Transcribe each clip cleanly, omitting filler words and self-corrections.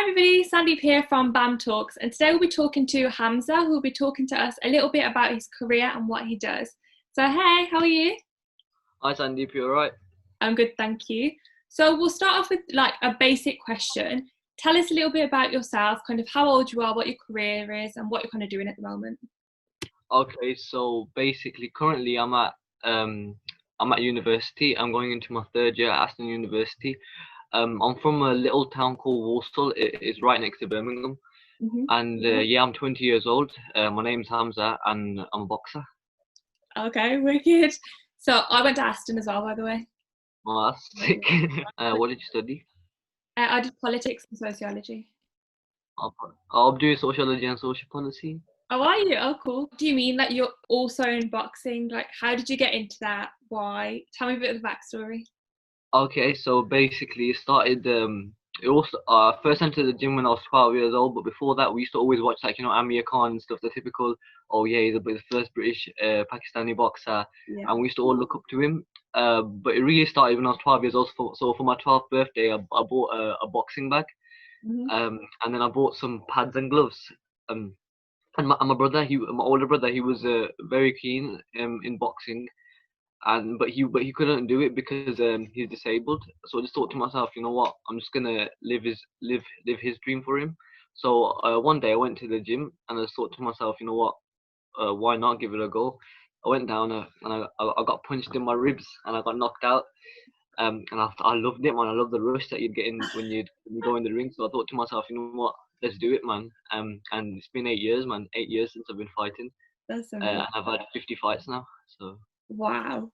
everybody, Sandeep here from BAMTalks, and today we'll be talking to Hamzah, who will be talking to us a little bit about his career and what he does. So hey, how are you? Hi Sandeep, you alright? I'm good, thank you. So we'll start off with like a basic question. Tell us a little bit about yourself, kind of how old you are, what your career is, and what you're kind of doing at the moment. Okay, so basically currently I'm at university. I'm going into my third year at Aston University. I'm from a little town called Walsall. It is right next to Birmingham. And yeah, I'm 20 years old. My name's Hamza and I'm a boxer. Okay, wicked. So I went to Aston as well, by the way. Oh, that's sick. What did you study? I did politics and sociology. I'm doing sociology and social policy. Oh, are you? Oh, cool. Do you mean that you're also in boxing? Like, how did you get into that? Why? Tell me a bit of the backstory. Okay, so basically it started it also first entered the gym when I was 12 years old, but before that we used to always watch like Amir Khan and stuff, the typical, oh yeah, he's the first British Pakistani boxer, Yeah. and we used to all look up to him. But it really started when I was 12 years old. So for my 12th birthday, I bought a boxing bag, Mm-hmm. and then I bought some pads and gloves. Um, and my brother, my older brother, he was very keen in boxing, and but he couldn't do it because he's disabled. So I just thought to myself, you know what, I'm just gonna live his dream for him. So one day I went to the gym and I just thought to myself, you know what, why not give it a go. I went down and I got punched in my ribs and I got knocked out. And I loved it, man. I love the rush that you'd get in when you go in the ring. So I thought to myself, you know what, let's do it, man. And it's been 8 years, man. 8 years since I've been fighting. That's amazing. I've had 50 fights now. So Wow.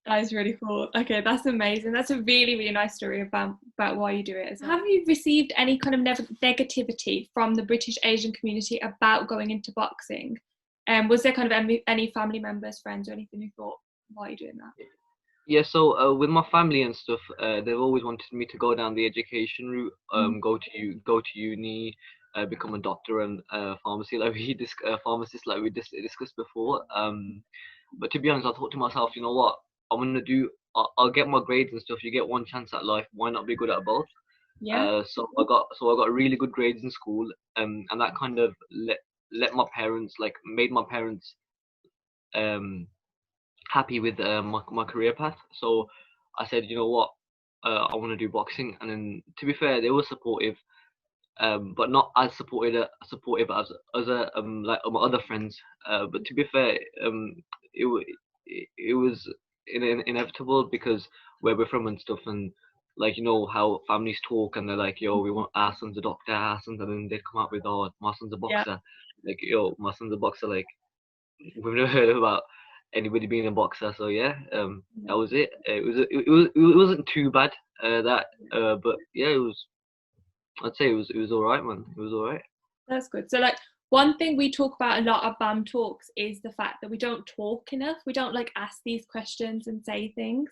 That is really cool. Okay, that's amazing. That's a really, really nice story about why you do it as well. Have you received any kind of negativity from the British Asian community about going into boxing? Was there kind of any family members, friends, or anything who thought, why are you doing that? yeah, so with my family and stuff, they've always wanted me to go down the education route, go to uni, become a doctor and pharmacy like pharmacist like we discussed before. But to be honest, I thought to myself, you know what, I'm gonna do. I'll get my grades and stuff. You get one chance at life. Why not be good at both? Yeah. So I got really good grades in school, and that kind of let my parents made my parents um happy with my career path. So I said, you know what, I want to do boxing. And then to be fair, they were supportive, but not as supportive as my other friends. But to be fair, it it was inevitable because where we're from and stuff, and like how families talk and they're like, yo, we want our son's a doctor, our son's, and then they'd come out with, oh, my son's a Yeah. boxer, like, yo, my son's a boxer, like we've never heard about anybody being a boxer. So yeah, that was it. It wasn't too bad, but yeah, it was. I'd say it was all right, man. It was all right. That's good. So like one thing we talk about a lot at BAM Talks is the fact that we don't talk enough. We don't like ask these questions and say things.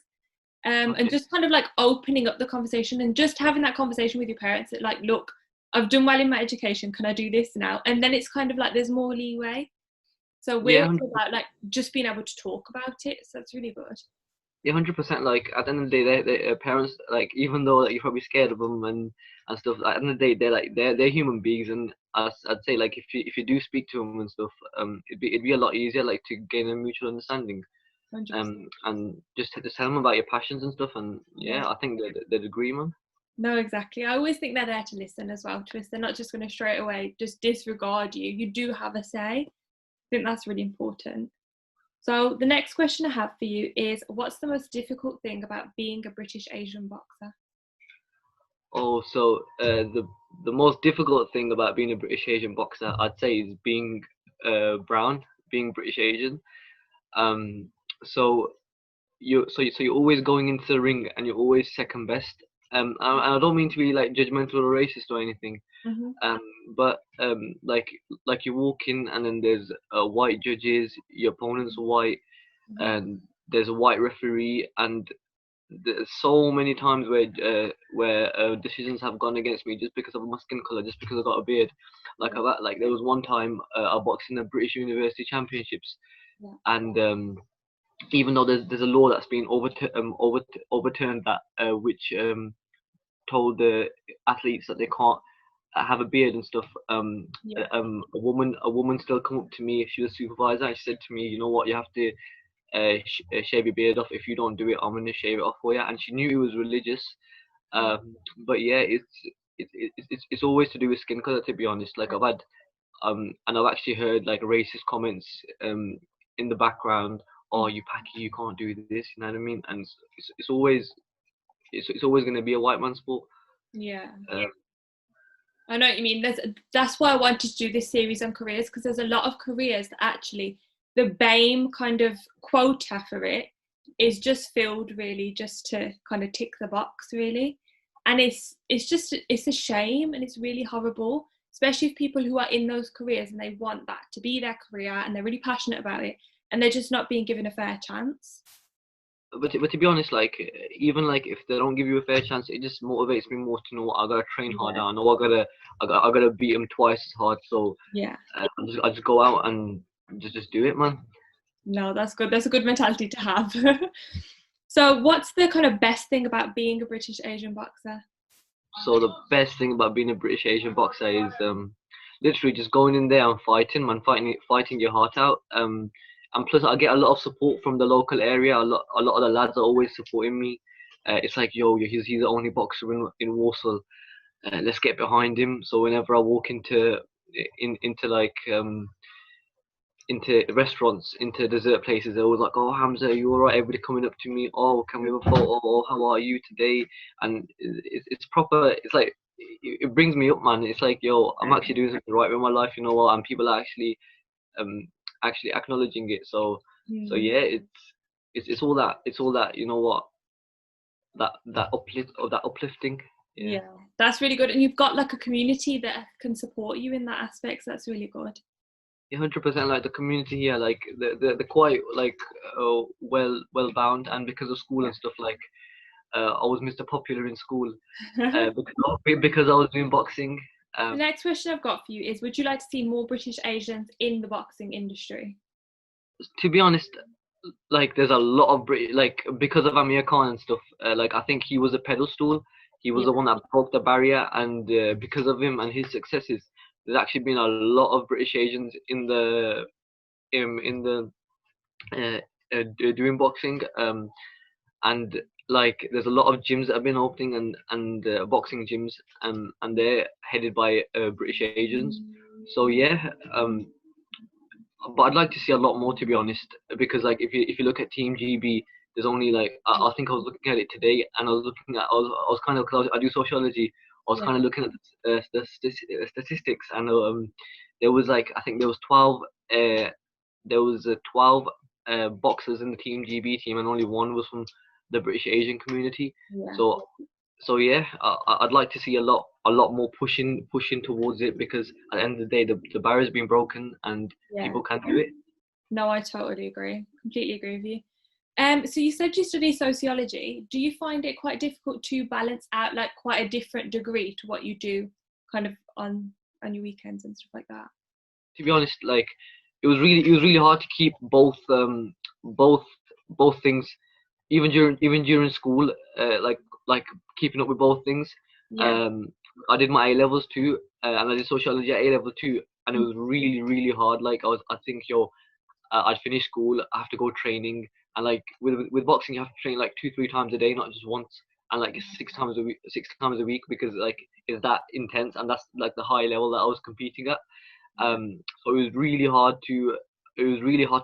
And Okay. just kind of like opening up the conversation and just having that conversation with your parents that like, look, I've done well in my education. Can I do this now? And then it's kind of like there's more leeway. So we're Yeah, all about like just being able to talk about it. So that's really good. yeah, 100%. Like at the end of the day, they parents, like, even though like, you're probably scared of them and stuff. At the end of the day, they're human beings, and I'd say like if you do speak to them and stuff, it'd be a lot easier like to gain a mutual understanding. 100%. And just tell them about your passions and stuff, and Yeah. yeah, I think they'd agree, man. No, exactly. I always think they're there to listen as well to us. They're not just going to straight away just disregard you. You do have a say. I think that's really important. So the next question I have for you is, what's the most difficult thing about being a British Asian boxer? Oh, so the most difficult thing about being a British Asian boxer, I'd say, is being brown, being British Asian. Um, so you're always going into the ring and you're always second best. And I don't mean to be like judgmental or racist or anything. Mm-hmm. Um, but like you walk in and then there's white judges, your opponent's white, and there's a white referee, and there's so many times where decisions have gone against me just because of my skin color, just because I got a beard. Like there was one time I boxed in the British University Championships, Yeah. and even though there's a law that's been overturned that which told the athletes that they can't have a beard and stuff, Yeah. a woman still come up to me. She was a supervisor, and she said to me, you know what, you have to shave your beard off. If you don't do it, I'm gonna shave it off for you. And she knew he was religious. But yeah, it's always to do with skin color, to be honest. Like I've had and I've actually heard like racist comments in the background. Oh, you Paki, you can't do this. You know what I mean? And it's always it's always going to be a white man's sport. Yeah. Uh, I know what you mean. That's why I wanted to do this series on careers, because there's a lot of careers that actually the BAME kind of quota for it is just filled really just to kind of tick the box really. And it's a shame, and it's really horrible, especially if people who are in those careers and they want that to be their career and they're really passionate about it and they're just not being given a fair chance. but to be honest, like even like if they don't give you a fair chance, it just motivates me more to know I gotta train harder. I know I gotta beat them twice as hard. So Yeah. I just go out and just do it, man. No, that's good. That's a good mentality to have. So what's the kind of best thing about being a British Asian boxer? So the best thing about being a British Asian boxer is literally just going in there and fighting, man, fighting your heart out. And plus I get a lot of support from the local area. A lot of the lads are always supporting me. It's like, yo, he's the only boxer in Warsaw. Let's get behind him. So whenever I walk into like into restaurants, into dessert places, they're always like, "Oh, Hamza, are you alright?" Everybody coming up to me, "Oh, can we have a photo? Oh, how are you today?" And it's proper. It's like it brings me up, man. It's like, yo, I'm actually doing something right with my life, you know what? And people are um actually acknowledging it. So yeah, it's all that, you know what, that uplifting. Yeah, that's really good. And you've got like a community that can support you in that aspect, so that's really good. 100%. Like the community here, like they're quite like well bound, and because of school and stuff, like I was Mr. Popular in school because I was doing boxing. The next question I've got for you is, would you like to see more British Asians in the boxing industry? To be honest, like there's a lot of like because of Amir Khan and stuff. Like I think he was a pedestal. He was the one that broke the barrier, and because of him and his successes, there's actually been a lot of British Asians in the doing boxing. And like there's a lot of gyms that have been opening and boxing gyms, and they're headed by British Asians. So yeah, but I'd like to see a lot more, to be honest, because like if you look at Team GB, there's only like I think I was looking at it today, and I was kind of, cause I do sociology. I was kind of looking at the statistics, and there was like, I think there was 12 12 boxers in the Team GB team, and only one was from the British Asian community. So yeah, I'd like to see a lot more pushing towards it, because at the end of the day, the barrier's been broken and people can do it. No, I totally agree. Completely agree with you. So you said you study sociology. Do you find it quite difficult to balance out like quite a different degree to what you do kind of on your weekends and stuff like that? To be honest, like it was really hard to keep both things, even during school, like keeping up with both things. I did my A levels too, and I did sociology at A level too, and it was really hard. Like I think, I'd finish school, I have to go training, and like with boxing, you have to train like 2-3 times a day, not just once, and like 6 times a week, because like it's that intense, and that's like the high level that I was competing at. So it was really hard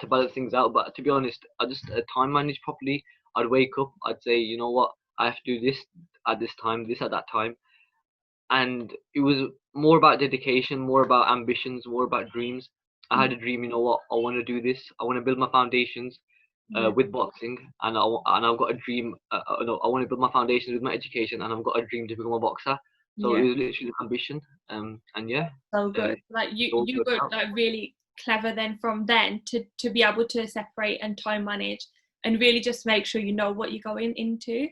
to balance things out. But to be honest, I just time managed properly. I'd wake up, I'd say, you know what, I have to do this at this time, this at that time, and it was more about dedication, more about ambitions, more about dreams. I had a dream, you know what, I want to do this. I want to build my foundations with boxing, and I've got a dream. No, I want to build my foundations with my education, and I've got a dream to become a boxer. So it was literally ambition, and yeah. So good. Like you got like really clever then from then to be able to separate and time manage and really just make sure you know what you're going into.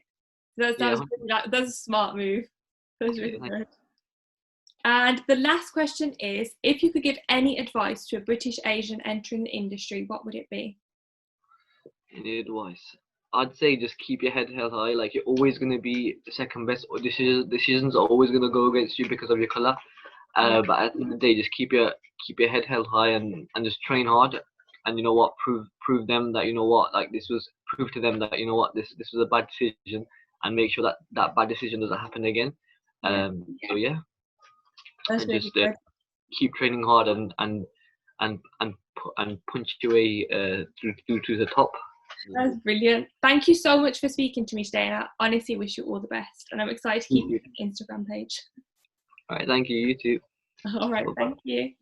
That's a smart move. That's really good. And the last question is, if you could give any advice to a British Asian entering the industry, what would it be? Any advice? I'd say just keep your head held high. Like, you're always going to be second best, or decisions are always going to go against you because of your colour. But at the end of the day, just keep your head held high and just train hard. And you know what, prove them that, you know what, like prove to them that, you know what, this was a bad decision, and make sure that that bad decision doesn't happen again. So yeah, That's and really just good. keep training hard and punch your way through to the top. That's brilliant. Thank you so much for speaking to me today, and I honestly wish you all the best, and I'm excited to keep your Instagram page. All right, thank you. You too. All right, Bye-bye. thank you.